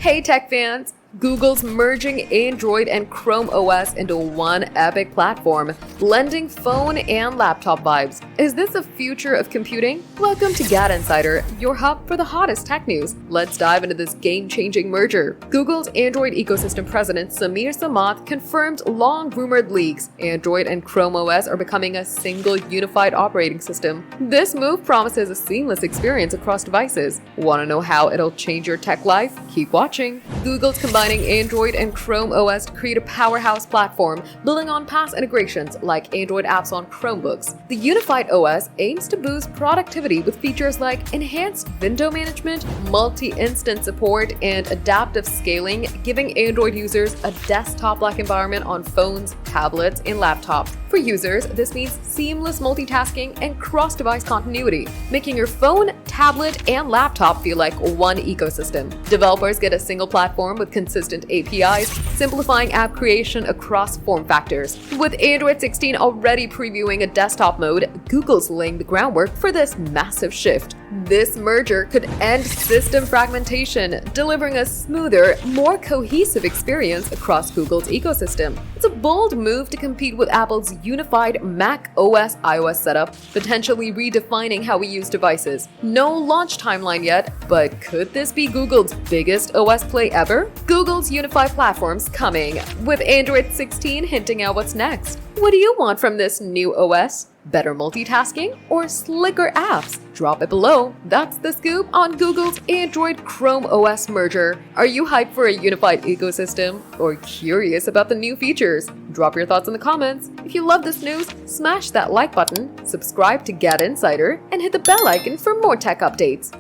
Hey tech fans! Google's merging Android and ChromeOS into one epic platform, blending phone and laptop vibes. Is this the future of computing? Welcome to GadInsider, your hub for the hottest tech news. Let's dive into this game-changing merger. Google's Android ecosystem president Samir Samath confirmed long-rumored leaks. Android and ChromeOS are becoming a single unified operating system. This move promises a seamless experience across devices. Want to know how it'll change your tech life? Keep watching. Google's combining Android and Chrome OS to create a powerhouse platform, building on past integrations like Android apps on Chromebooks. The unified OS aims to boost productivity with features like enhanced window management, multi-instance support, and adaptive scaling, giving Android users a desktop-like environment on phones, tablets, and laptops. For users, this means seamless multitasking and cross-device continuity, making your phone, tablet, and laptop feel like one ecosystem. Developers get a single platform with consistent APIs, simplifying app creation across form factors. With Android 16 already previewing a desktop mode, Google's laying the groundwork for this massive shift. This merger could end system fragmentation, delivering a smoother, more cohesive experience across Google's ecosystem. It's a bold move to compete with Apple's unified Mac OS iOS setup, potentially redefining how we use devices. No launch timeline yet, but could this be Google's biggest OS play ever? Google's unified platform's coming, with Android 16 hinting at what's next. What do you want from this new OS? Better multitasking or slicker apps? Drop it below. That's the scoop on Google's Android Chrome OS merger. Are you hyped for a unified ecosystem or curious about the new features? Drop your thoughts in the comments. If you love this news, smash that like button, subscribe to GadInsider, and hit the bell icon for more tech updates.